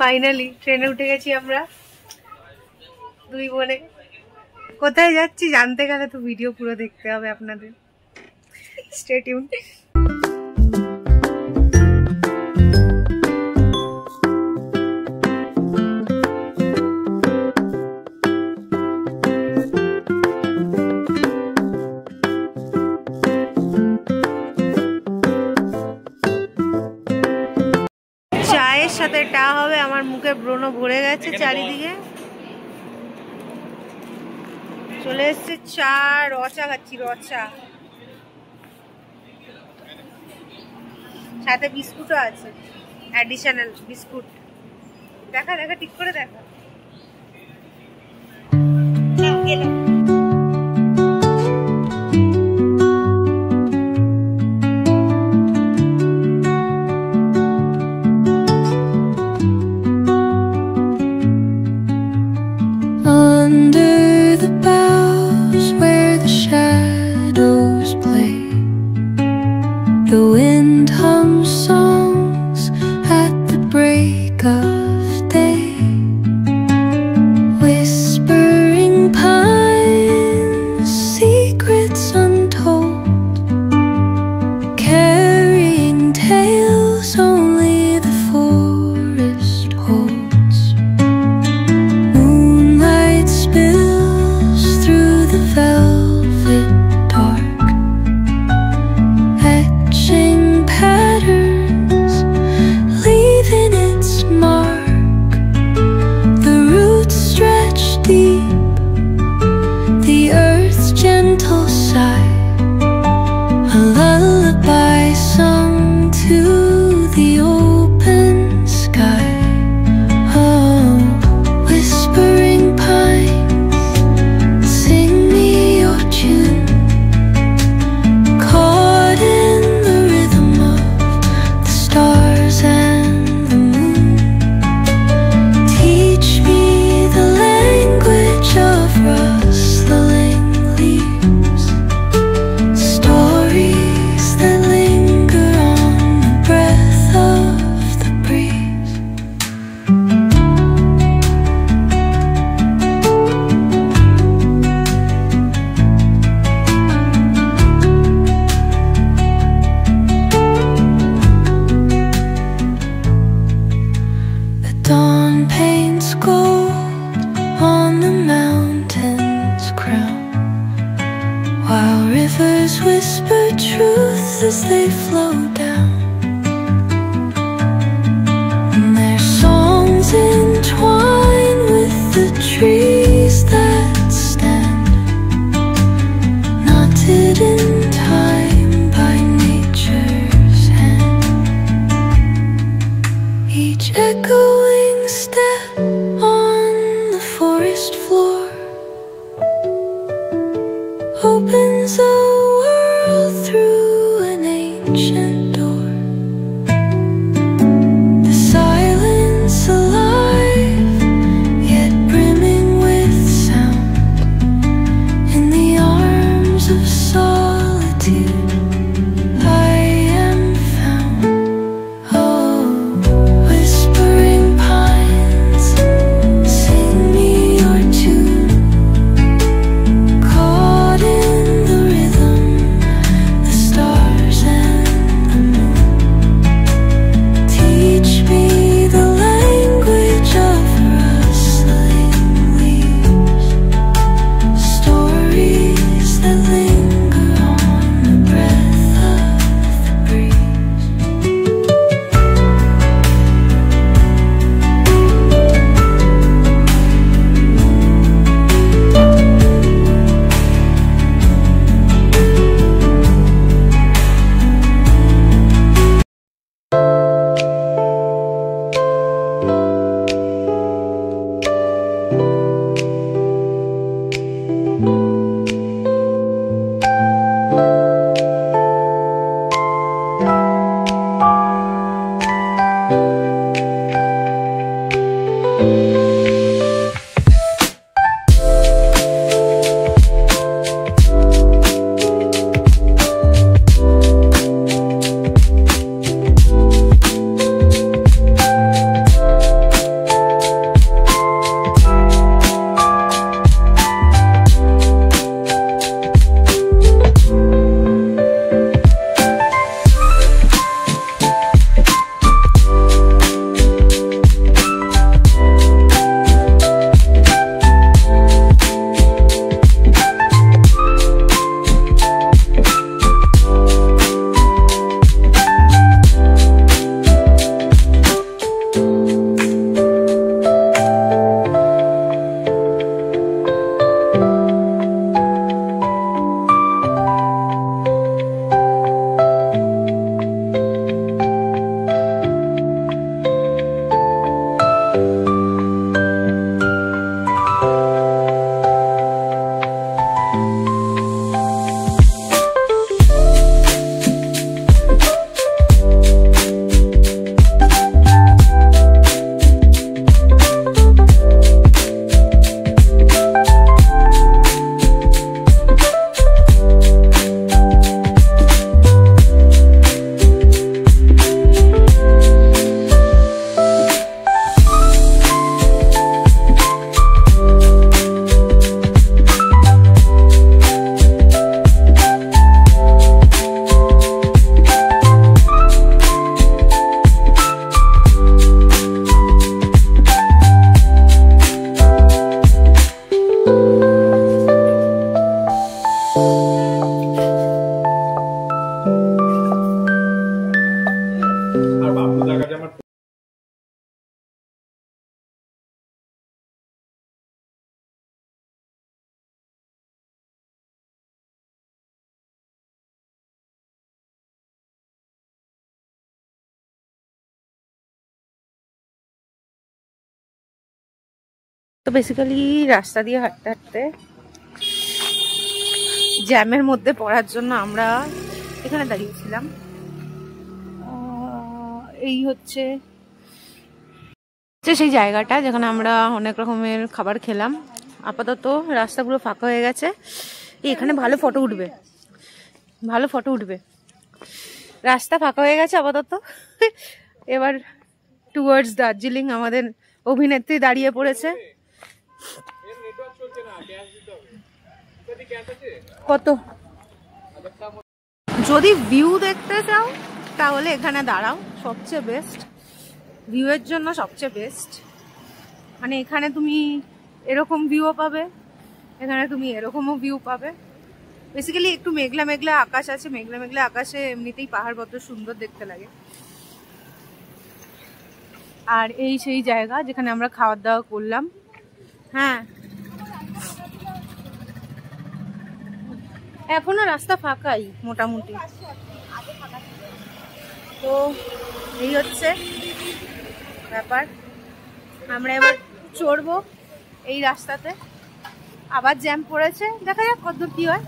Finally ট্রেনে উঠে গেছি আমরা দুই বোনে। কোথায় যাচ্ছি জানতে গেলে তো ভিডিও পুরো দেখতে হবে আপনাদের। Stay tune. চায়ের সাথে টা হবে, আমার মুখে ব্রণ ভরে গেছে চারিদিকে। চলে এসছে চা, রচা খাচ্ছি, রচা সাথে বিস্কুটও আছে, অ্যাডিশনাল বিস্কুট। দেখা দেখা ঠিক করে দেখা। The wind hums songs at the break of day, whispering pines, secrets untold, carrying tales only the forest holds. Moonlight spills through the velvet dark, patterns leaving its mark. The roots stretch deep, the earth's gentle sigh, a lullaby sung to the open sky. Oh, whispering pines, sing me your tune, caught in stars and the moon. Teach me the language of rustling leaves, stories that linger on the breath of the breeze. Dawn paints gold on the mountain's crown, while rivers whisper truth as they flow down. And their songs entwine with the trees that stand, knotted in time by nature's hand. Each echoing step on the forest floor opens a world through an ancient door. The silence alive, yet brimming with sound. In the arms of solitude I am found. Oh, whispering pines, sing me your tune, caught in the rhythm, the stars and the moon. Teach me the language of rustling leaves, stories that linger on the breath of the breeze. তো basically রাস্তা দিয়ে হাঁটতে হাঁটতে জ্যামের মধ্যে পড়ার জন্য আমরা এখানে দাঁড়িয়েছিলাম। এই হচ্ছে সেই জায়গাটা যেখানে আমরা অনেক রকমের খাবার খেলাম। আপাতত রাস্তাগুলো ফাঁকা হয়ে গেছে। এখানে ভালো ফটো উঠবে, ভালো ফটো উঠবে। রাস্তা ফাঁকা হয়ে গেছে আপাতত। এবার টুয়ার্ডস দার্জিলিং আমাদের অভিনেত্রী দাঁড়িয়ে পড়েছে। কত যদি ভিউ দেখতে চাও তাহলে এখানে দাঁড়াও, সবচেয়ে বেস্ট ভিউয়ের জন্য, সবচেয়ে বেস্ট। মানে এখানে তুমি এরকম ভিউও পাবে, এখানে তুমি এরকমও ভিউ পাবে। বেসিক্যালি একটু মেঘলা মেঘলা আকাশ আছে, মেঘলা মেঘলা আকাশে এমনিতেই পাহাড় কত সুন্দর দেখতে লাগে। আর এই সেই জায়গা যেখানে আমরা খাওয়া দাওয়া করলাম। হ্যাঁ, এখনো রাস্তা ফাঁকাই মোটামুটি। তো এই হচ্ছে ব্যাপার। আমরা এবার চড়বো এই রাস্তাতে। আবার জ্যাম পড়েছে, দেখা যাক কতদূর কি হয়।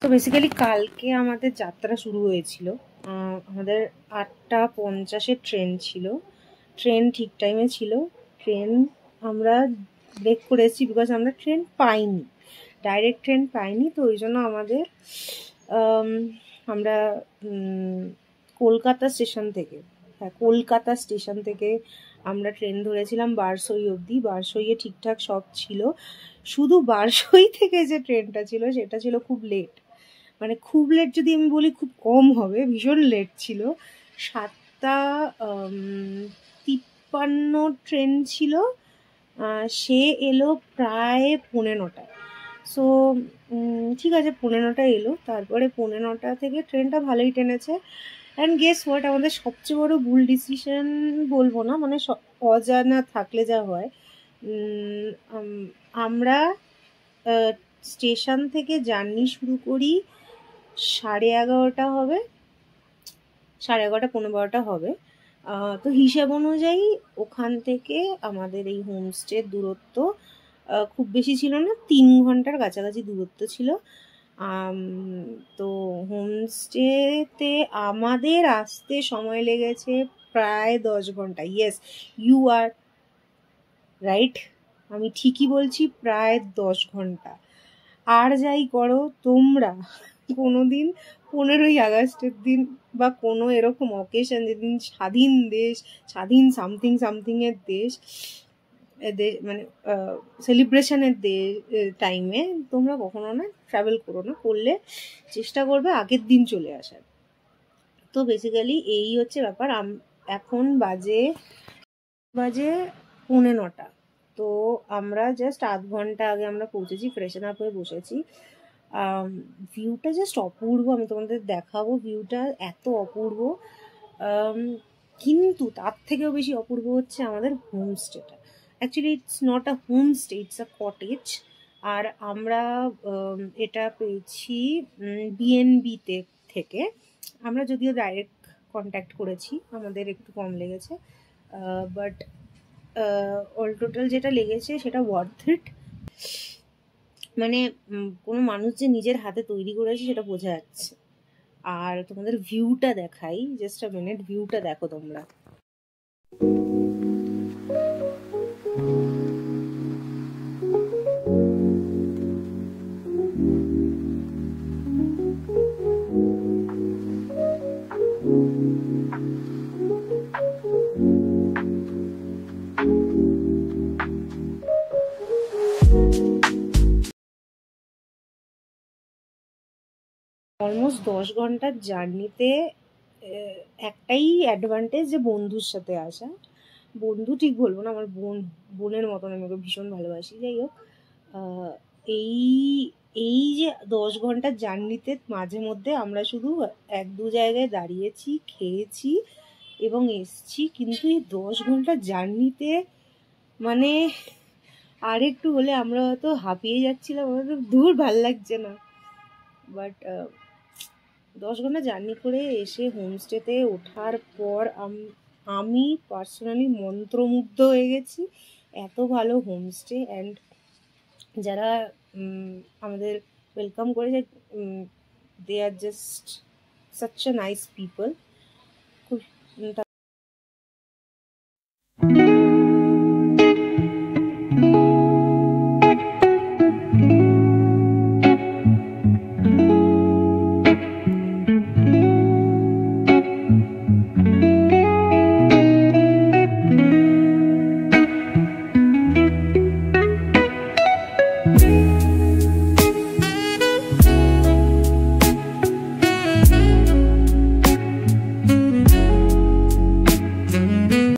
তো বেসিক্যালি কালকে আমাদের যাত্রা শুরু হয়েছিল। আমাদের 8:50-এর ট্রেন ছিল। ট্রেন ঠিক টাইমে ছিল। ট্রেন আমরা ব্রেক করে এসেছি বিকজ আমরা ট্রেন পাইনি, ডাইরেক্ট ট্রেন পাইনি। তো ওই জন্য আমাদের আমরা কলকাতা স্টেশন থেকে, হ্যাঁ কলকাতা স্টেশন থেকে আমরা ট্রেন ধরেছিলাম বারসই অবধি। বারসইয়ে ঠিকঠাক সব ছিল, শুধু বারসই থেকে যে ট্রেনটা ছিল সেটা ছিল খুব লেট। মানে খুব লেট যদি আমি বলি খুব কম হবে, ভীষণ লেট ছিল। 7:53 ট্রেন ছিল, সে এলো প্রায় 9:45। সো ঠিক আছে 9:45 এলো। তারপরে 9:45 থেকে ট্রেনটা ভালোই টেনেছে। অ্যান্ড গেস হোয়াট, আমাদের সবচেয়ে বড় ভুল ডিসিশন বলবো না, মানে অজানা থাকলে যা হয়, আমরা স্টেশন থেকে জার্নি শুরু করি 11:30 হবে, 11:30 12:15 হবে। তো হিসাব অনুযায়ী ওখান থেকে আমাদের এই হোমস্টের দূরত্ব খুব বেশি ছিল না, 3 ঘন্টার কাছাকাছি দূরত্ব ছিল। তো হোমস্টেতে আমাদের আসতে সময় লেগেছে প্রায় 10 ঘন্টা। ইয়েস, ইউ আর রাইট, আমি ঠিকই বলছি, প্রায় 10 ঘন্টা। আর যাই করো তোমরা কোনোদিন 15ই আগস্টের দিন বা কোনো এরকম অকেশন যেদিন স্বাধীন দেশ, স্বাধীন সামথিং সামথিংয়ের দেশ, মানে সেলিব্রেশনের টাইমে তোমরা কখনো না ট্রাভেল করো না, করলে চেষ্টা করবে আগের দিন চলে আসার। তো বেসিক্যালি এই হচ্ছে ব্যাপার। এখন বাজে 9:15। তো আমরা জাস্ট আধ ঘন্টা আগে আমরা পৌঁছেছি, ফ্রেশন আপ হয়ে বসেছি। ভিউটা জাস্ট অপূর্ব, আমি তোমাদের দেখাবো। ভিউটা এত অপূর্ব, কিন্তু তার থেকেও বেশি অপূর্ব হচ্ছে আমাদের হোমস্টেটা। Actually it's not a homestay, it's a cottage. আর আমরা এটা পেয়েছি বিএনবিতে থেকে। আমরা যদিও ডাইরেক্ট কন্ট্যাক্ট করেছি, আমাদের একটু কম লেগেছে, বাট অল টোটাল যেটা লেগেছে সেটা ওয়ার্থ ইট। মানে কোনো মানুষ যে নিজের হাতে তৈরি করেছে সেটা বোঝা যাচ্ছে। আর তোমাদের ভিউটা দেখাই, জাস্ট আ মিনিট, ভিউটা দেখো তোমরা। অলমোস্ট 10 ঘন্টার জার্নিতে একটাই অ্যাডভান্টেজ, যে বন্ধুর সাথে আসা। বন্ধু ঠিক বলবো না, আমার বোনের মতন, আমি ওকে ভীষণ ভালোবাসি। যাই হোক, আহ, এই এই যে 10 ঘন্টার জার্নিতে মাঝে মধ্যে আমরা শুধু 1-2 জায়গায় দাঁড়িয়েছি, খেয়েছি এবং এসছি, কিন্তু এই 10 ঘন্টার জার্নিতে মানে আর একটু হলে আমরা হয়তো হাঁপিয়ে যাচ্ছিলাম, আমাদের দূর ভাল লাগছে না। বাট 10 ঘন্টা জার্নি করে এসে হোমস্টেতে ওঠার পর আমি পার্সোনালি মন্ত্রমুগ্ধ হয়ে গেছি। এত ভালো হোমস্টে, অ্যান্ড যারা আমাদের ওয়েলকাম করেছে, they are just such a nice people. খুব